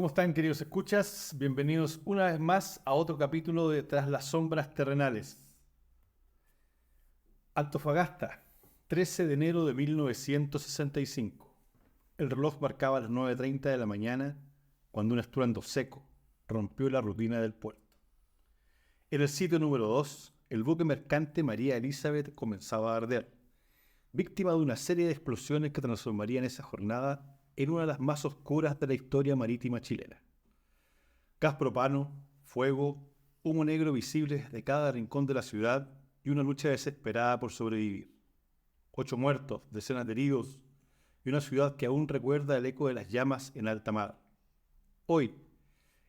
¿Cómo están, queridos escuchas? Bienvenidos una vez más a otro capítulo de Tras las sombras terrenales. Antofagasta, 13 de enero de 1965. El reloj marcaba las 9:30 de la mañana cuando un estruendo seco rompió la rutina del puerto. En el sitio número 2, el buque mercante María Elizabeth comenzaba a arder, víctima de una serie de explosiones que transformarían esa jornada en una de las más oscuras de la historia marítima chilena. Gas propano, fuego, humo negro visible desde cada rincón de la ciudad y una lucha desesperada por sobrevivir. 8 muertos, decenas de heridos y una ciudad que aún recuerda el eco de las llamas en alta mar. Hoy,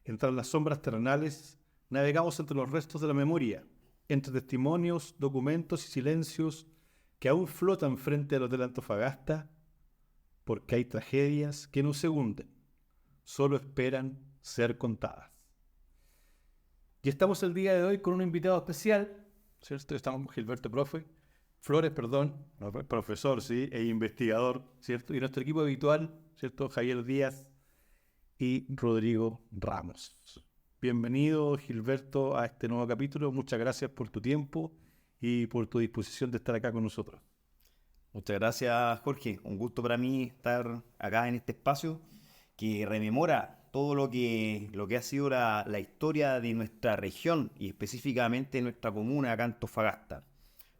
entre las sombras terrenales, navegamos entre los restos de la memoria, entre testimonios, documentos y silencios que aún flotan frente al Hotel Antofagasta, porque hay tragedias que no se hunden, solo esperan ser contadas. Y estamos el día de hoy con un invitado especial, ¿cierto? Estamos con Gilberto Flores, no, profesor, sí, e investigador, ¿cierto? Y nuestro equipo habitual, ¿cierto? Javier Díaz y Rodrigo Ramos. Bienvenido, Gilberto, a este nuevo capítulo. Muchas gracias por tu tiempo y por tu disposición de estar acá con nosotros. Muchas gracias, Jorge. Un gusto para mí estar acá en este espacio que rememora todo lo que ha sido la historia de nuestra región y específicamente nuestra comuna acá en Antofagasta.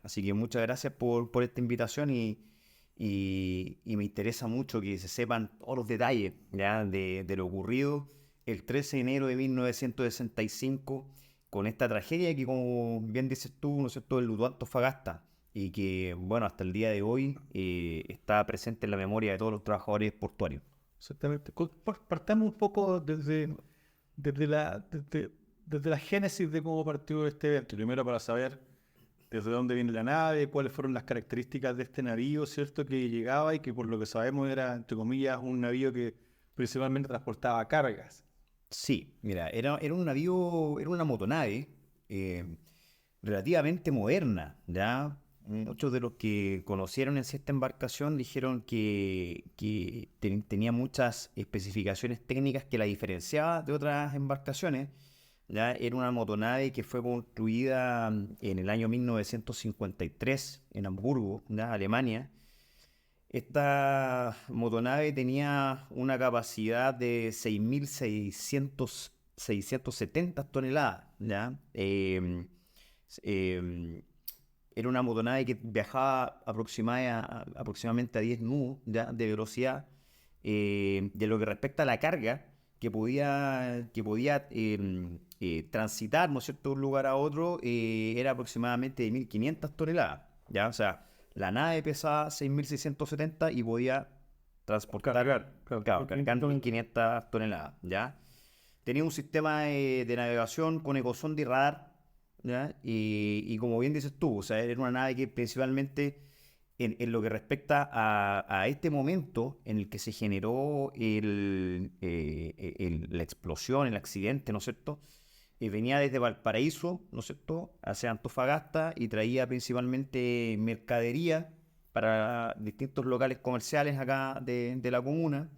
Así que muchas gracias por esta invitación y me interesa mucho que se sepan todos los detalles, ¿ya? De lo ocurrido el 13 de enero de 1965 con esta tragedia que, como bien dices tú, ¿no es cierto?, enlutó a Antofagasta y que, bueno, hasta el día de hoy está presente en la memoria de todos los trabajadores portuarios. Exactamente. Partamos un poco desde desde la génesis de cómo partió este evento. Primero, para saber desde dónde viene la nave, cuáles fueron las características de este navío, ¿cierto? Que llegaba y que, por lo que sabemos, era, entre comillas, un navío que principalmente transportaba cargas. Sí, mira, era un navío, era una motonave relativamente moderna, ¿ya? Muchos de los que conocieron en esta embarcación dijeron que tenía muchas especificaciones técnicas que la diferenciaba de otras embarcaciones, ¿ya? Era una motonave que fue construida en el año 1953 en Hamburgo, ¿ya?, Alemania. Esta motonave tenía una capacidad de 6.670 toneladas, ¿ya? Eh, Era una motonave que viajaba aproximadamente a 10 nudos, ¿ya?, de velocidad. De lo que respecta a la carga que podía transitar, ¿no es cierto?, de un lugar a otro, era aproximadamente de 1.500 toneladas, ¿ya? O sea, la nave pesaba 6.670 y podía transportar, Claro, claro, cargar 1.500 toneladas, ¿ya? Tenía un sistema de navegación con ecosonda y radar, ¿ya? Y como bien dices tú, o sea, era una nave que principalmente en lo que respecta a este momento en el que se generó la explosión, el accidente, ¿no es cierto? Venía desde Valparaíso, ¿no es cierto?, hacia Antofagasta y traía principalmente mercadería para distintos locales comerciales acá de la comuna.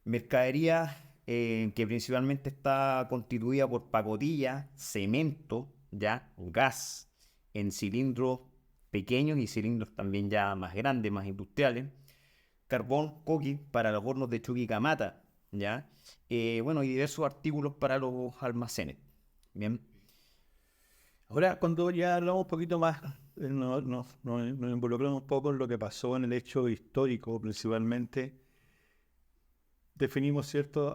Mercadería que principalmente está constituida por pacotilla, cemento, ya, gas en cilindros pequeños y cilindros también ya más grandes, más industriales, carbón, coque para los hornos de Chuquicamata, ya, bueno, y diversos artículos para los almacenes. Bien. Ahora, cuando ya hablamos un poquito más, nos involucramos un poco en lo que pasó en el hecho histórico, principalmente, definimos, ¿cierto?,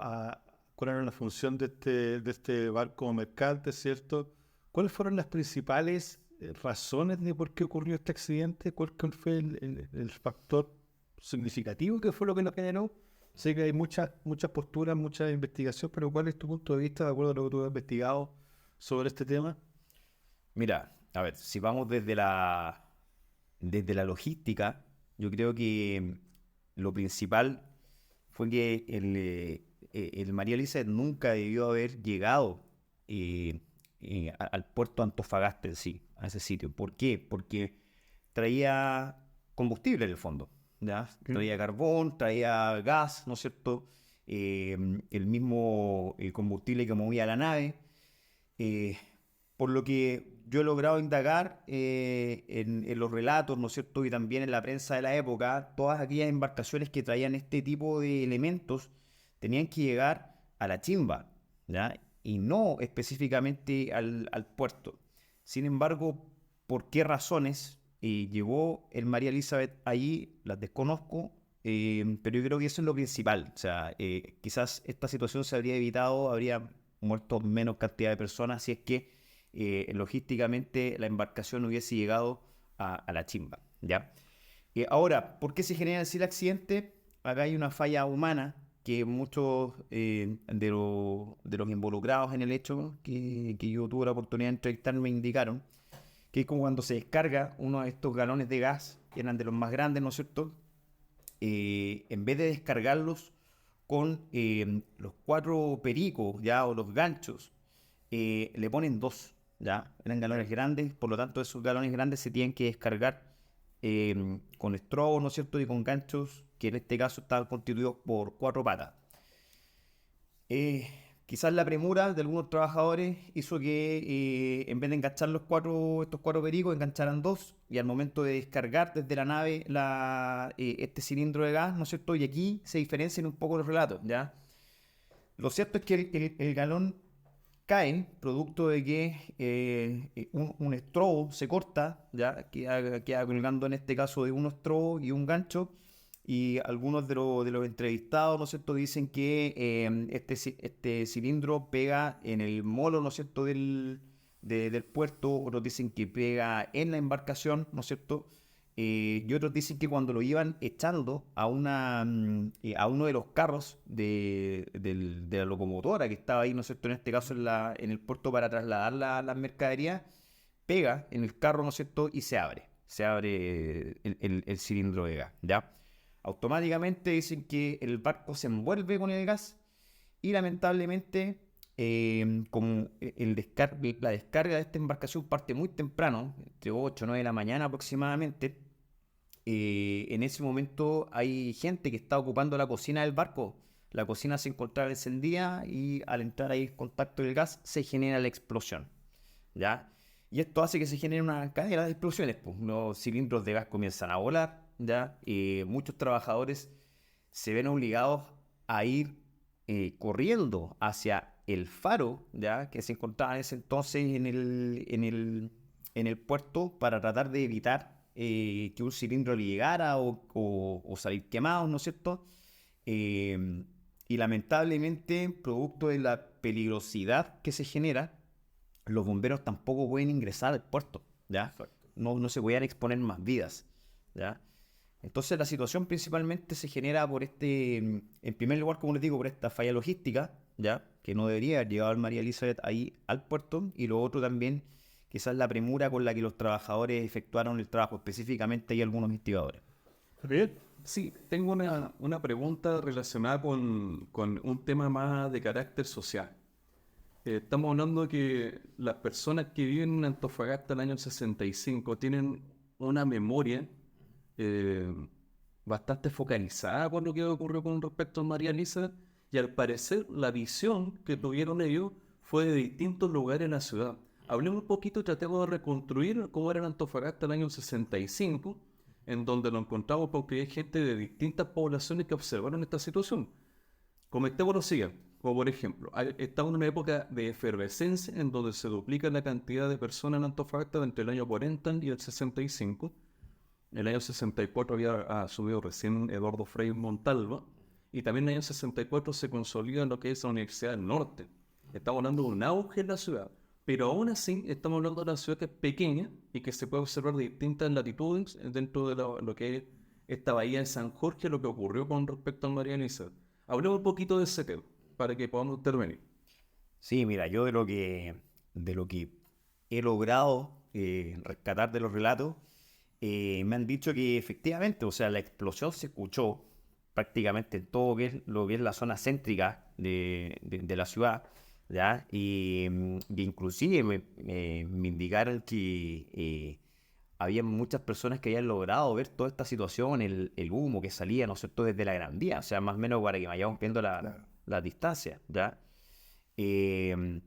cuál era la función de este barco mercante, ¿cierto? ¿Cuáles fueron las principales razones de por qué ocurrió este accidente? ¿Cuál fue el factor significativo que fue lo que lo generó? Sé que hay muchas posturas, mucha investigación, pero ¿cuál es tu punto de vista de acuerdo a lo que tú has investigado sobre este tema? Mira, a ver, si vamos desde la logística, yo creo que lo principal fue que el María Elizabeth nunca debió haber llegado eh, al puerto de Antofagasta en sí, a ese sitio. ¿Por qué? Porque traía combustible en el fondo, ¿ya? ¿Qué? Traía carbón, traía gas, ¿no es cierto? el mismo combustible que movía la nave. Eh, por lo que yo he logrado indagar en los relatos, ¿no es cierto? Y también en la prensa de la época, todas aquellas embarcaciones que traían este tipo de elementos tenían que llegar a la chimba, ¿ya? Y no específicamente al puerto. Sin embargo, ¿por qué razones llegó el María Elizabeth allí? Las desconozco, pero yo creo que eso es lo principal. O sea, quizás esta situación se habría evitado, habría muerto menos cantidad de personas si es que logísticamente la embarcación hubiese llegado a la chimba, ¿ya? Ahora, ¿por qué se genera así el accidente? Acá hay una falla humana que muchos de los involucrados en el hecho que yo tuve la oportunidad de entrevistar me indicaron que es como cuando se descarga uno de estos galones de gas, que eran de los más grandes, ¿no es cierto? En vez de descargarlos con los 4 pericos, ¿ya? O los ganchos, le ponen 2, ¿ya? Eran galones grandes, por lo tanto esos galones grandes se tienen que descargar con estrobos, ¿no es cierto? Y con ganchos, que en este caso estaban constituidos por 4 patas. Eh, Quizás la premura de algunos trabajadores hizo que en vez de enganchar estos 4 pericos, engancharan 2 y al momento de descargar desde la nave este cilindro de gas, ¿no es cierto? Y aquí se diferencian un poco los relatos, ¿ya? Lo cierto es que el galón cae producto de que un estrobo se corta, ¿ya? Queda colgando en este caso de un estrobo y un gancho. Y algunos de los entrevistados, ¿no es cierto?, dicen que este cilindro pega en el molo, ¿no es cierto?, del puerto. Otros dicen que pega en la embarcación, ¿no es cierto? Y otros dicen que cuando lo iban echando a uno de los carros de la locomotora que estaba ahí, ¿no es cierto?, en este caso en el puerto para trasladar las mercaderías, pega en el carro, ¿no es cierto?, y se abre el cilindro de gas, ¿ya? Automáticamente dicen que el barco se envuelve con el gas y lamentablemente como la descarga de esta embarcación parte muy temprano, entre 8 o 9 de la mañana aproximadamente, en ese momento hay gente que está ocupando la cocina del barco. La cocina se encontraba encendida y al entrar ahí en contacto del gas se genera la explosión, ¿ya? Y esto hace que se genere una cadena de explosiones, pues. Los cilindros de gas comienzan a volar, ¿ya? Muchos trabajadores se ven obligados a ir corriendo hacia el faro, ¿ya? Que se encontraba en ese entonces en el puerto para tratar de evitar que un cilindro le llegara o salir quemado, ¿no es cierto? Eh, y lamentablemente, producto de la peligrosidad que se genera, los bomberos tampoco pueden ingresar al puerto, ¿ya? Exacto. No se podían exponer más vidas, ¿ya? Entonces la situación principalmente se genera en primer lugar, como les digo, por esta falla logística, ¿ya? Que no debería haber llegado el María Elizabeth ahí al puerto, y lo otro también, quizás la premura con la que los trabajadores efectuaron el trabajo, específicamente hay algunos investigadores. Bien. Sí, tengo una pregunta relacionada con un tema más de carácter social. Estamos hablando de que las personas que viven en Antofagasta el año 65 tienen una memoria eh, bastante focalizada con lo que ocurrió con respecto a María Elisa, y al parecer la visión que tuvieron ellos fue de distintos lugares en la ciudad. Hablemos un poquito y tratemos de reconstruir cómo era Antofagasta el año 65, en donde lo encontramos porque hay gente de distintas poblaciones que observaron esta situación. Comentemos lo siguiente, como por ejemplo, estamos en una época de efervescencia en donde se duplica la cantidad de personas en Antofagasta entre el año 40 y el 65. En el año 64 había asumido recién Eduardo Frei Montalva, y también en el año 64 se consolida lo que es la Universidad del Norte. Estamos hablando de un auge en la ciudad, pero aún así estamos hablando de una ciudad que es pequeña y que se puede observar de distintas latitudes dentro de lo que es esta bahía de San Jorge, lo que ocurrió con respecto a María Elisa. Hablemos un poquito de ese tema para que podamos intervenir. Sí, mira, yo de lo que he logrado rescatar de los relatos, me han dicho que efectivamente, o sea, la explosión se escuchó prácticamente en todo lo que es la zona céntrica de la ciudad, ¿ya? Y inclusive me indicaron que había muchas personas que habían logrado ver toda esta situación, el humo que salía, ¿no es cierto?, desde la Gran Vía, o sea, más o menos para que vayamos viendo la distancia, ¿ya? Eh,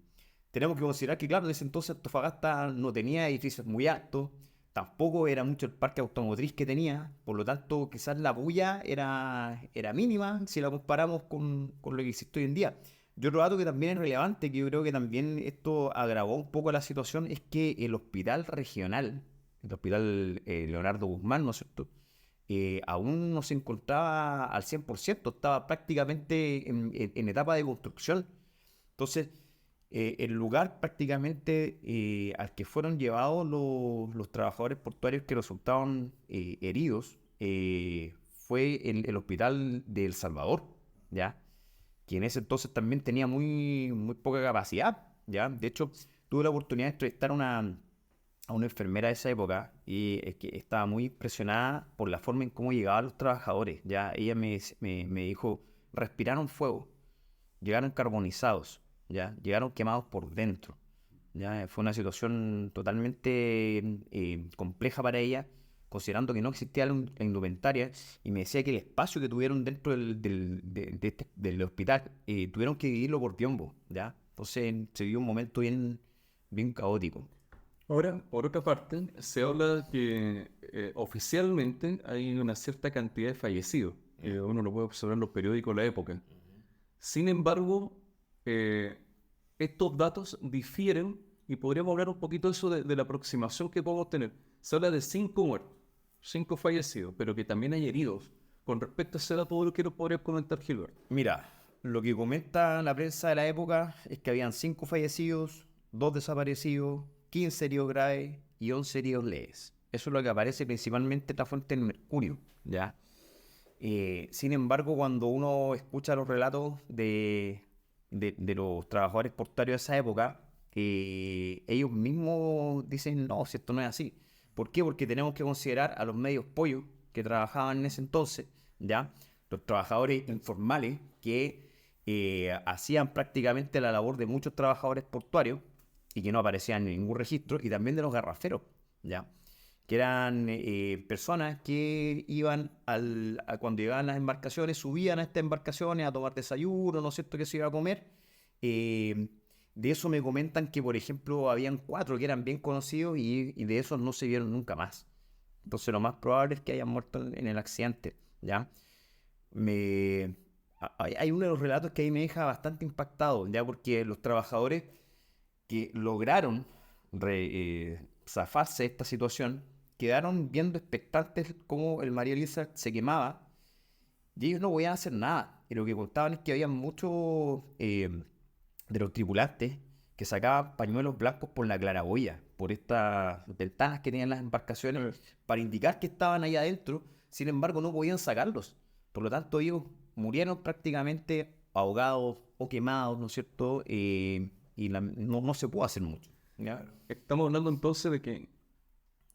Tenemos que considerar que, claro, en ese entonces Antofagasta no tenía edificios muy altos, tampoco era mucho el parque automotriz que tenía, por lo tanto, quizás la bulla era mínima si la comparamos con lo que existe hoy en día. Y otro dato que también es relevante, que yo creo que también esto agravó un poco la situación, es que el hospital regional, el hospital Leonardo Guzmán, ¿no es cierto?, aún no se encontraba al 100%, estaba prácticamente en etapa de construcción. Entonces, el lugar prácticamente al que fueron llevados los trabajadores portuarios que resultaban heridos fue el hospital de El Salvador, ¿ya? Que en ese entonces también tenía muy poca capacidad, ¿ya? De hecho, tuve la oportunidad de entrevistar a una enfermera de esa época y es que estaba muy impresionada por la forma en cómo llegaban los trabajadores, ¿ya? Ella me dijo, respiraron fuego, llegaron carbonizados, ¿ya? Llegaron quemados por dentro, ¿ya? Fue una situación totalmente compleja para ella, considerando que no existía la indumentaria, y me decía que el espacio que tuvieron dentro del hospital tuvieron que dividirlo por tiempo, ¿ya? Entonces se vivió un momento bien caótico. Ahora, por otra parte, se habla que oficialmente hay una cierta cantidad de fallecidos. Uno lo puede observar en los periódicos de la época. Sin embargo, eh, estos datos difieren y podríamos hablar un poquito de eso de la aproximación que podemos tener. Se habla de 5 muertos, 5 fallecidos, pero que también hay heridos. Con respecto a ese dato, lo que nos podría comentar Gilberto. Mira, lo que comenta la prensa de la época es que habían 5 fallecidos, 2 desaparecidos, 15 heridos graves y 11 heridos leves. Eso es lo que aparece principalmente en la fuente del Mercurio, ¿ya? Sin embargo, cuando uno escucha los relatos de los trabajadores portuarios de esa época, ellos mismos dicen, no, si esto no es así. ¿Por qué? Porque tenemos que considerar a los medios pollos que trabajaban en ese entonces, ¿ya? Los trabajadores informales que hacían prácticamente la labor de muchos trabajadores portuarios y que no aparecían en ningún registro, y también de los garraferos, ¿ya? Que eran personas que iban cuando llegaban las embarcaciones, subían a estas embarcaciones a tomar desayuno, ¿no es cierto?, que se iba a comer. Eh, de eso me comentan que, por ejemplo, habían 4 que eran bien conocidos y de esos no se vieron nunca más. Entonces lo más probable es que hayan muerto en el accidente, ¿ya? Hay uno de los relatos que ahí me deja bastante impactado, ¿ya? Porque los trabajadores que lograron zafarse de esta situación quedaron viendo expectantes cómo el María Elisa se quemaba y ellos no podían hacer nada. Y lo que contaban es que había muchos de los tripulantes que sacaban pañuelos blancos por la claraboya, por estas ventanas que tenían las embarcaciones, para indicar que estaban ahí adentro. Sin embargo, no podían sacarlos. Por lo tanto, ellos murieron prácticamente ahogados o quemados, ¿no es cierto? No se pudo hacer mucho, ¿ya? Estamos hablando entonces de que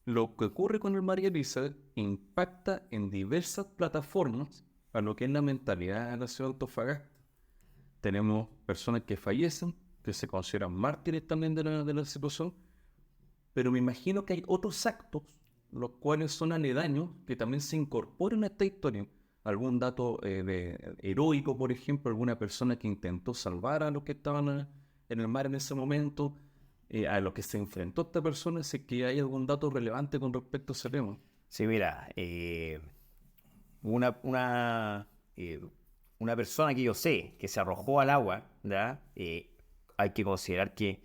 lo que ocurre con el María Elisa impacta en diversas plataformas a lo que es la mentalidad de la ciudad de Antofagasta. Tenemos personas que fallecen, que se consideran mártires también de la situación, pero me imagino que hay otros actos, los cuales son aledaños, que también se incorporan a esta historia. Algún dato heroico, por ejemplo, alguna persona que intentó salvar a los que estaban en el mar en ese momento, a los que se enfrentó esta persona, si es que hay algún dato relevante con respecto a ese tema. Sí, mira, una, una, eh, una persona que yo sé que se arrojó al agua, ¿ya? Hay que considerar que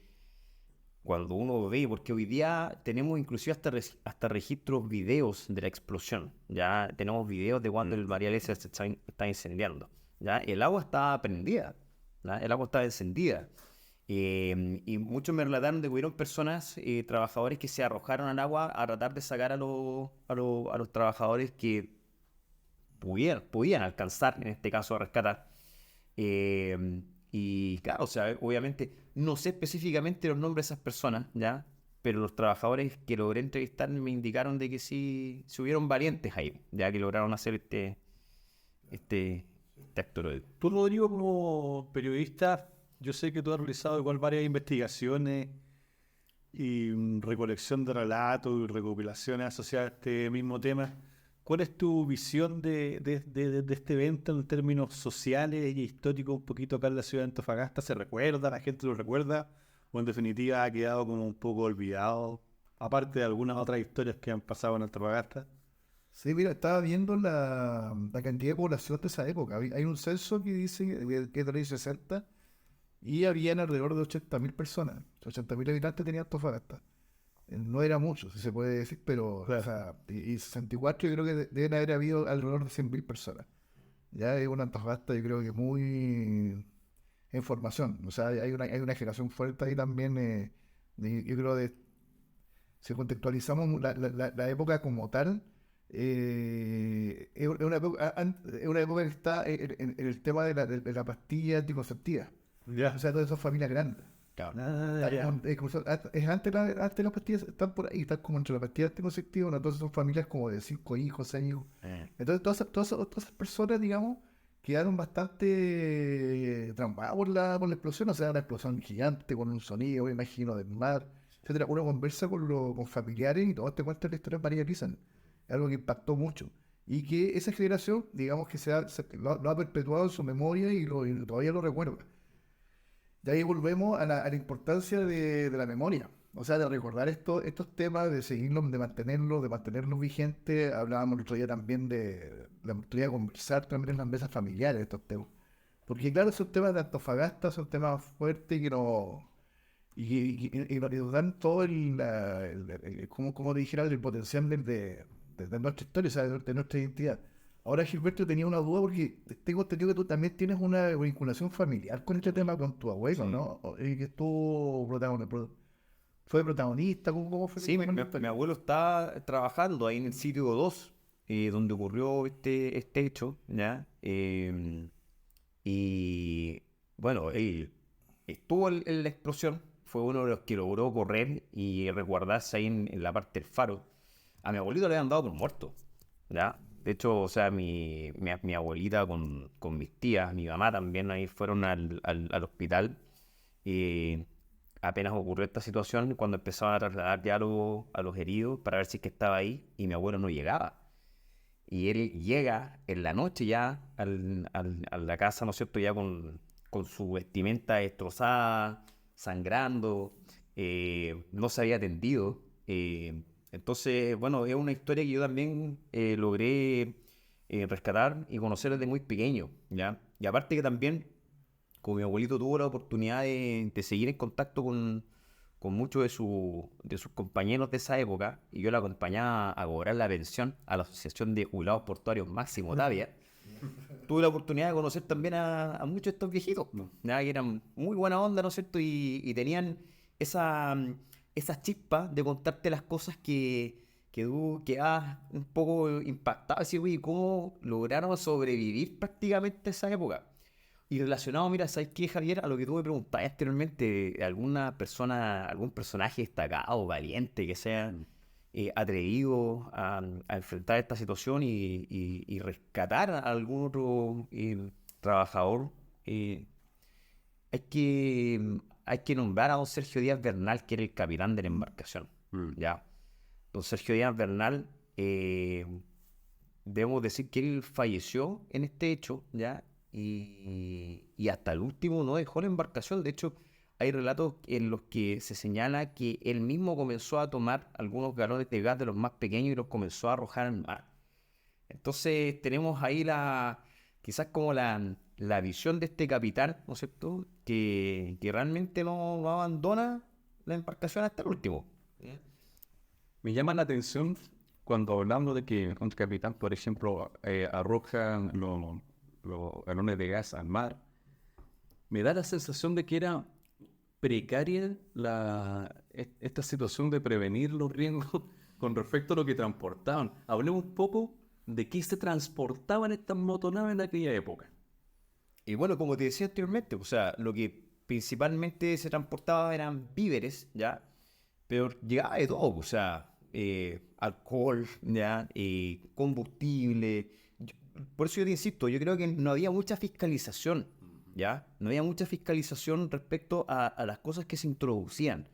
cuando uno ve, porque hoy día tenemos inclusive hasta registros videos de la explosión, ya tenemos videos de cuando el María Elisa se está incendiando, ya el agua estaba prendida, ¿ya? El agua estaba encendida. Y muchos me relataron de que hubieron personas, trabajadores que se arrojaron al agua a tratar de sacar a los trabajadores que podían alcanzar, en este caso, a rescatar. Y claro, o sea, obviamente no sé específicamente los nombres de esas personas, ¿ya? Pero los trabajadores que logré entrevistar me indicaron de que sí hubieron valientes ahí, ya que lograron hacer este acto heroico. Tú, Rodrigo, como periodista, yo sé que tú has realizado igual varias investigaciones recolección de relatos y recopilaciones asociadas a este mismo tema. ¿Cuál es tu visión de este evento en términos sociales y históricos un poquito acá en la ciudad de Antofagasta? ¿Se recuerda? ¿La gente lo recuerda? ¿O en definitiva ha quedado como un poco olvidado? Aparte de algunas otras historias que han pasado en Antofagasta. Sí, mira, estaba viendo la cantidad de población de esa época. Hay un censo que dice que es de los años 60 y habían alrededor de 80.000 personas. 80.000 habitantes tenía Antofagasta. No era mucho, si se puede decir, pero, o sea, y 64 yo creo que deben haber habido alrededor de 100.000 personas. Ya es una Antofagasta, yo creo que muy en formación. O sea, hay una generación fuerte ahí también. Yo creo si contextualizamos la época como tal, es una época que está en el tema de la pastilla anticonceptiva. Ya. O sea, todas esas familias grandes. Claro. Es antes las pastillas están por ahí, están como entre las pastillas anticonceptivas, ¿no? Entonces son familias como de 5 hijos, 6 hijos. Entonces todas esas personas, digamos, quedaron bastante traumadas por la explosión, o sea, una explosión gigante con un sonido, me imagino, del mar, etcétera. Uno conversa con familiares y todos te cuentan la historia de María Elizan, algo que impactó mucho. Y que esa generación, digamos que lo ha perpetuado en su memoria y todavía lo recuerda. De ahí volvemos a la importancia de la memoria, o sea, de recordar estos temas, de seguirlos, de mantenerlos vigentes. Hablábamos el otro día también el otro día conversar también en las mesas familiares de estos temas. Porque claro, son temas de Antofagasta, son temas fuertes que nos dan todo como dijera, el potencial de nuestra historia, o sea, de nuestra identidad. Ahora, Gilberto, tenía una duda porque tengo entendido que tú también tienes una vinculación familiar con este tema, con tu abuelo, Sí. ¿no? Y que fue protagonista, ¿cómo fue? Sí, ¿Cómo mi, fue la mi- mi historia? abuelo está trabajando ahí en el sitio 2, donde ocurrió este hecho, ¿ya? Y bueno, él estuvo en la explosión, fue uno de los que logró correr y resguardarse ahí en la parte del faro. A mi abuelito le habían dado por muerto, ¿ya? De hecho, o sea, mi abuelita con mis tías, mi mamá también ahí fueron al hospital. Y apenas ocurrió esta situación, cuando empezaban a trasladar ya a los heridos para ver si es que estaba ahí, y mi abuelo no llegaba. Y él llega en la noche ya a la casa, ¿no es cierto? Ya con su vestimenta destrozada, sangrando, no se había atendido. Entonces, bueno, es una historia que yo también logré rescatar y conocer desde muy pequeño, ¿ya? Y aparte que también, como mi abuelito tuvo la oportunidad de seguir en contacto con muchos de sus compañeros de esa época, y yo la acompañaba a cobrar la pensión a la Asociación de Jubilados Portuarios Máximo Tavia, tuve la oportunidad de conocer también a muchos de estos viejitos, ¿no? Ya que eran muy buena onda, ¿no es cierto? Y tenían esa chispa de contarte las cosas que tú quedas un poco impactado, así, güey, ¿cómo lograron sobrevivir prácticamente a esa época? Y relacionado, mira, ¿sabes qué, Javier? A lo que tú me preguntabas anteriormente, alguna persona, algún personaje destacado, valiente, que sea atrevido a enfrentar esta situación y rescatar a algún otro trabajador. eh, hay que nombrar a don Sergio Díaz Bernal, que era el capitán de la embarcación. ¿Ya? Don Sergio Díaz Bernal, debemos decir que él falleció en este hecho, ¿ya? Y hasta el último no dejó la embarcación. De hecho, hay relatos en los que se señala que él mismo comenzó a tomar algunos galones de gas de los más pequeños y los comenzó a arrojar al mar. Entonces tenemos ahí quizás como la visión de este capitán, ¿no es cierto? Que realmente no abandona la embarcación hasta el último. Me llama la atención cuando hablamos de que un capitán, por ejemplo, arroja los galones de gas al mar. Me da la sensación de que era precaria esta situación de prevenir los riesgos con respecto a lo que transportaban. Hablemos un poco de qué se transportaban estas motonaves en aquella época. Y bueno, como te decía anteriormente, o sea, lo que principalmente se transportaba eran víveres, ¿ya? Pero llegaba de todo, o sea, alcohol, ¿ya? Combustible. Por eso yo te insisto, yo creo que no había mucha fiscalización, ¿ya? No había mucha fiscalización respecto a las cosas que se introducían.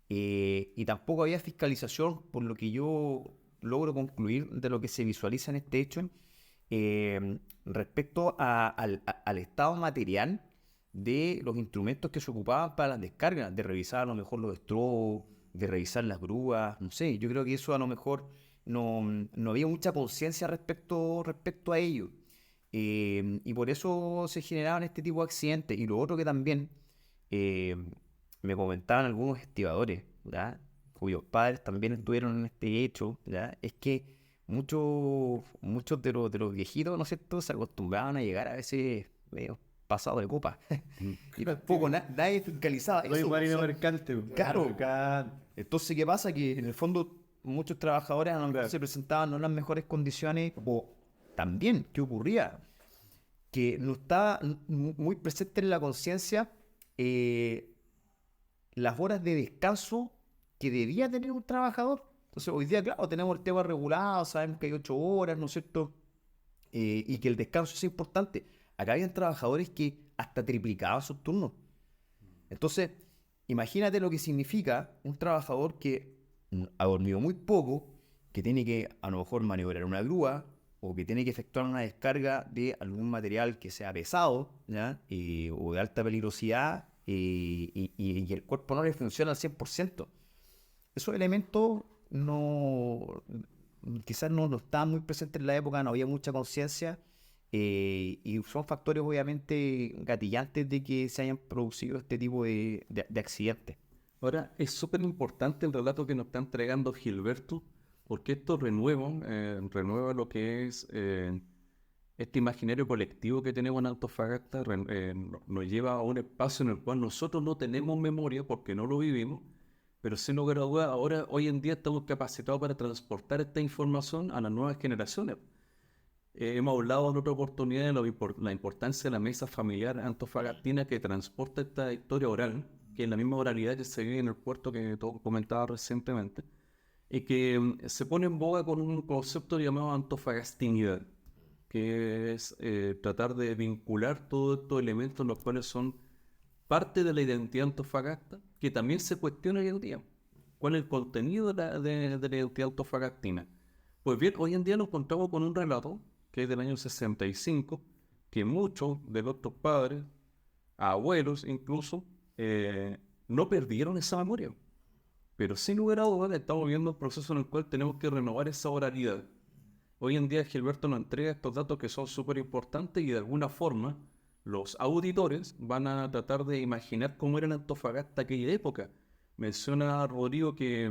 y tampoco había fiscalización, por lo que yo logro concluir de lo que se visualiza en este hecho, respecto al estado material de los instrumentos que se ocupaban para las descargas, de revisar a lo mejor los estrobos, de revisar las grúas, no sé, yo creo que eso a lo mejor no había mucha conciencia respecto a ello. Y por eso se generaban este tipo de accidentes. Y lo otro que también eh, me comentaban algunos estibadores, ¿ya? Cuyos padres también estuvieron en este hecho, ¿ya? Es que muchos de los viejitos, ¿no es cierto?, se acostumbraban a llegar a veces medio pasado de copa. Y tampoco nadie fiscalizaba No hay eso. marino mercante. Claro. Acá, Entonces, ¿qué pasa? Que en el fondo muchos trabajadores a lo mejor Claro. se presentaban no en las mejores condiciones, o también, ¿qué ocurría? Que no estaba muy presente en la conciencia eh, las horas de descanso que debía tener un trabajador. Entonces, hoy día, claro, tenemos el tema regulado, sabemos que hay 8 horas, ¿no es cierto? Y que el descanso es importante. Acá habían trabajadores que hasta triplicaban sus turnos. Entonces, imagínate lo que significa un trabajador que ha dormido muy poco, que tiene que a lo mejor maniobrar una grúa o que tiene que efectuar una descarga de algún material que sea pesado, ¿ya? O de alta peligrosidad y el cuerpo no le funciona al 100%. Esos elementos quizás no estaban muy presentes en la época, no había mucha conciencia. Y son factores obviamente gatillantes de que se hayan producido este tipo de accidentes. Ahora, es súper importante el relato que nos está entregando Gilberto, porque esto renueva lo que es este imaginario colectivo que tenemos en Antofagasta, nos lleva a un espacio en el cual nosotros no tenemos memoria porque no lo vivimos, pero sin lugar a dudas, hoy en día estamos capacitados para transportar esta información a las nuevas generaciones. Hemos hablado en otra oportunidad de la importancia de la mesa familiar antofagastina que transporta esta historia oral, que es la misma oralidad que se vive en el puerto que tú comentabas recientemente, y que se pone en boga con un concepto llamado antofagastinidad, que es tratar de vincular todos estos elementos, los cuales son parte de la identidad antofagasta, que también se cuestiona hoy en día. ¿Cuál es el contenido de la identidad antofagastina? Pues bien, hoy en día nos encontramos con un relato que es del año 65, que muchos de nuestros padres, abuelos incluso, no perdieron esa memoria. Pero sin lugar a dudas estamos viendo un proceso en el cual tenemos que renovar esa oralidad. Hoy en día Gilberto nos entrega estos datos que son súper importantes y de alguna forma los auditores van a tratar de imaginar cómo era en Antofagasta aquella época. Menciona Rodrigo que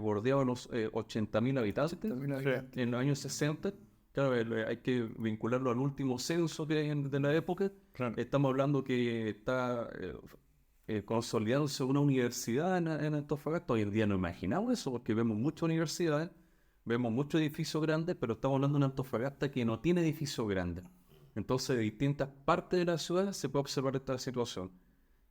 bordeaba los 80.000 habitantes en los años 60. Claro, hay que vincularlo al último censo que hay de la época. Claro. Estamos hablando que está consolidándose una universidad en Antofagasta. Hoy en día no imaginamos eso porque vemos muchas universidades, vemos muchos edificios grandes, pero estamos hablando de una Antofagasta que no tiene edificios grandes. Entonces, de distintas partes de la ciudad se puede observar esta situación.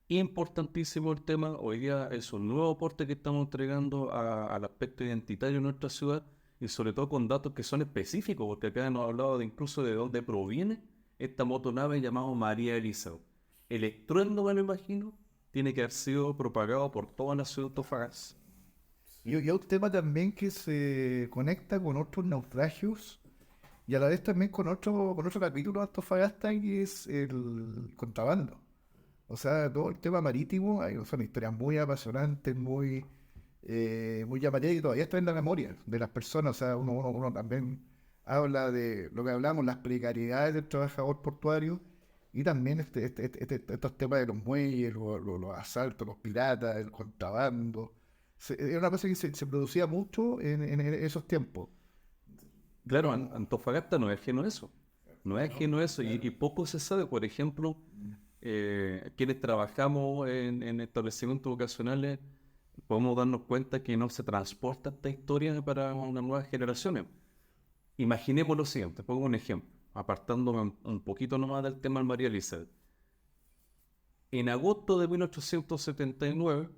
Importantísimo el tema, hoy día es un nuevo aporte que estamos entregando al aspecto identitario de nuestra ciudad y sobre todo con datos que son específicos, porque acá hemos hablado incluso de dónde proviene esta motonave llamada María Eliseo. El estruendo, me lo imagino, tiene que haber sido propagado por toda la ciudad de Antofagasta. Y hay un tema también que se conecta con otros naufragios y a la vez también con otro capítulo de Antofagasta que es el contrabando. O sea, todo el tema marítimo, son historias muy apasionantes, muy llamativas y todavía está en la memoria de las personas. O sea, uno también habla de lo que hablamos, las precariedades del trabajador portuario y también estos temas de los muelles, los asaltos, los piratas, el contrabando. Era una cosa que se producía mucho en esos tiempos. Claro, Antofagasta no es ajeno a eso. No es ajeno a eso. Y poco se sabe, por ejemplo, quienes trabajamos en establecimientos vocacionales, podemos darnos cuenta que no se transporta esta historia para unas nuevas generaciones. Imaginemos lo siguiente, pongo un ejemplo, apartándome un poquito nomás del tema de María Elizabeth. En agosto de 1879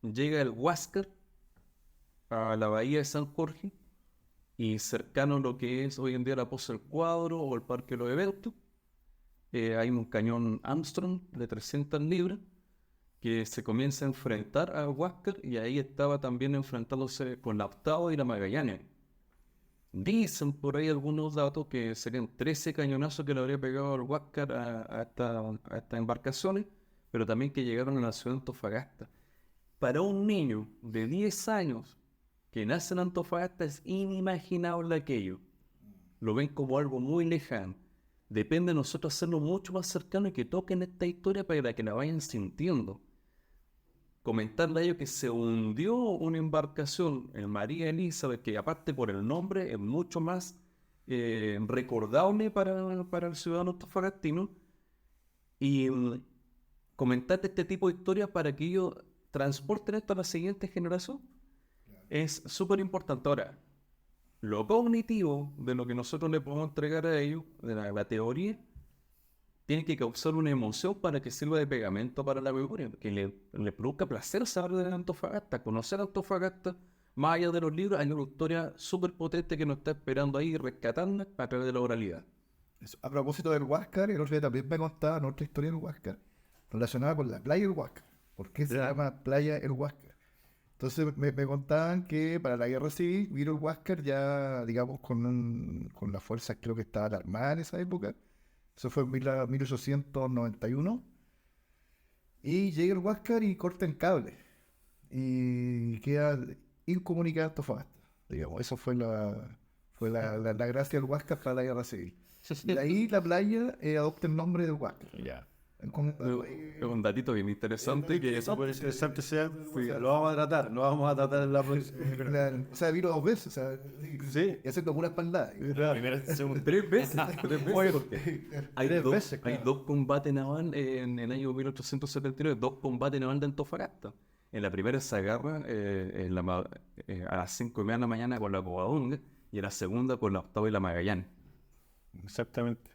llega el Huáscar a la bahía de San Jorge y cercano a lo que es hoy en día la Poza del Cuadro o el Parque de los Eventos, hay un cañón Armstrong de 300 libras que se comienza a enfrentar a Huáscar y ahí estaba también enfrentándose con la Octava y la Magallanes. Dicen por ahí algunos datos que serían 13 cañonazos que le habría pegado el Huáscar a estas embarcaciones, pero también que llegaron a la ciudad de Antofagasta. Para un niño de 10 años que nace en Antofagasta es inimaginable aquello. Lo ven como algo muy lejano. Depende de nosotros hacerlo mucho más cercano y que toquen esta historia para que la vayan sintiendo. Comentarle a ellos que se hundió una embarcación en María Elizabeth, que aparte por el nombre es mucho más recordable para el ciudadano antofagastino, y comentar este tipo de historias para que ellos transporten esto a la siguiente generación es súper importante. Ahora, lo cognitivo de lo que nosotros le podemos entregar a ellos, de la teoría, tiene que causar una emoción para que sirva de pegamento para la memoria, que le produzca placer saber de Antofagasta, conocer Antofagasta. Más allá de los libros, hay una historia súper potente que nos está esperando ahí, rescatando a través de la oralidad. A propósito del Huáscar, el otro día también me contaban otra historia del Huáscar, relacionada con la playa del Huáscar. ¿Por qué se llama playa el Huáscar? Entonces me contaban que para la guerra civil vino el Huáscar ya, digamos, con las fuerzas, creo que estaban armadas en esa época. Eso fue en 1891. Y llega el Huáscar y corta el cable. Y queda incomunicado Antofagasta. Digamos, eso fue la gracia del Huáscar para la guerra civil. Y de ahí la playa adopta el nombre del Huáscar. Ya. Es un datito bien interesante que Eso puede ser interesante, lo vamos a tratar en la próxima. O sea, vino 2 veces. O sea, Sí. y haciendo pura espaldada. Primera, segunda. 3 veces. Oye, Hay tres dos, veces, hay claro. 2 combates navales en el año 1879, 2 combates navales de Antofagasta. En la primera se agarra a las 5:30 de la mañana con la Covadonga y en la segunda con la Octava y la Magallanes. Exactamente.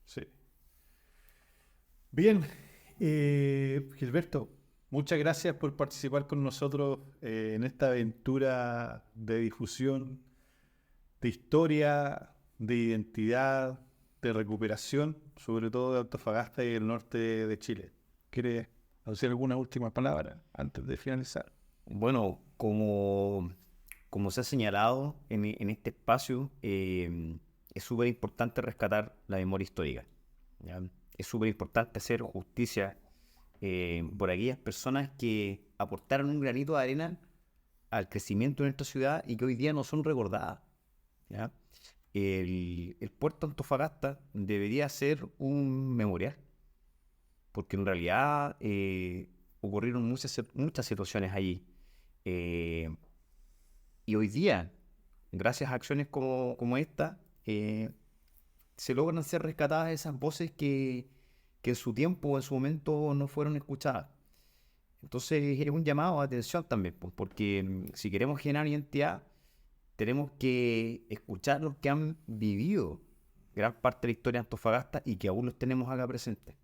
Sí. Bien, Gilberto, muchas gracias por participar con nosotros en esta aventura de difusión, de historia, de identidad, de recuperación, sobre todo de Antofagasta y el norte de Chile. ¿Quieres decir alguna última palabra antes de finalizar? Bueno, como se ha señalado en este espacio, es súper importante rescatar la memoria histórica, ¿ya? Es súper importante hacer justicia por aquellas personas que aportaron un granito de arena al crecimiento de nuestra ciudad y que hoy día no son recordadas, ¿ya? El puerto Antofagasta debería ser un memorial, porque en realidad ocurrieron muchas situaciones allí. Y hoy día, gracias a acciones como esta, se logran ser rescatadas esas voces que en su tiempo o en su momento no fueron escuchadas. Entonces es un llamado de atención también, pues, porque si queremos generar identidad, tenemos que escuchar los que han vivido gran parte de la historia de Antofagasta y que aún los tenemos acá presentes,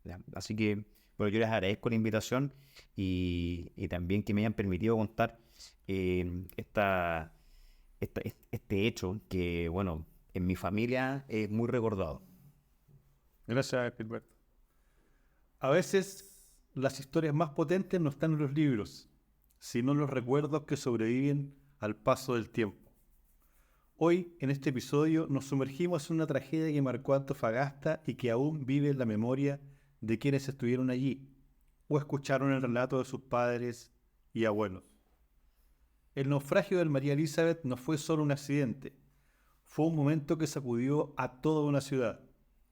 ¿ya? Así que, bueno, yo les agradezco la invitación y también que me hayan permitido contar este hecho que, bueno, en mi familia es muy recordado. Gracias, Gilberto. A veces las historias más potentes no están en los libros, sino en los recuerdos que sobreviven al paso del tiempo. Hoy, en este episodio, nos sumergimos en una tragedia que marcó a Antofagasta y que aún vive en la memoria de quienes estuvieron allí o escucharon el relato de sus padres y abuelos. El naufragio del María Elizabeth no fue solo un accidente, fue un momento que sacudió a toda una ciudad,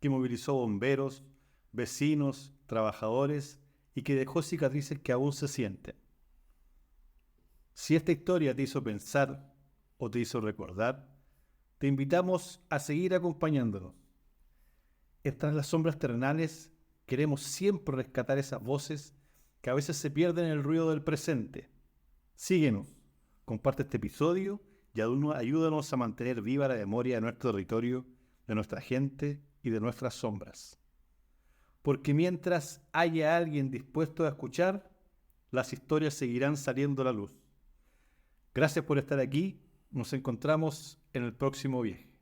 que movilizó bomberos, vecinos, trabajadores y que dejó cicatrices que aún se sienten. Si esta historia te hizo pensar o te hizo recordar, te invitamos a seguir acompañándonos. Tras las sombras terrenales, queremos siempre rescatar esas voces que a veces se pierden en el ruido del presente. Síguenos, comparte este episodio y ayúdanos a mantener viva la memoria de nuestro territorio, de nuestra gente y de nuestras sombras. Porque mientras haya alguien dispuesto a escuchar, las historias seguirán saliendo a la luz. Gracias por estar aquí. Nos encontramos en el próximo viaje.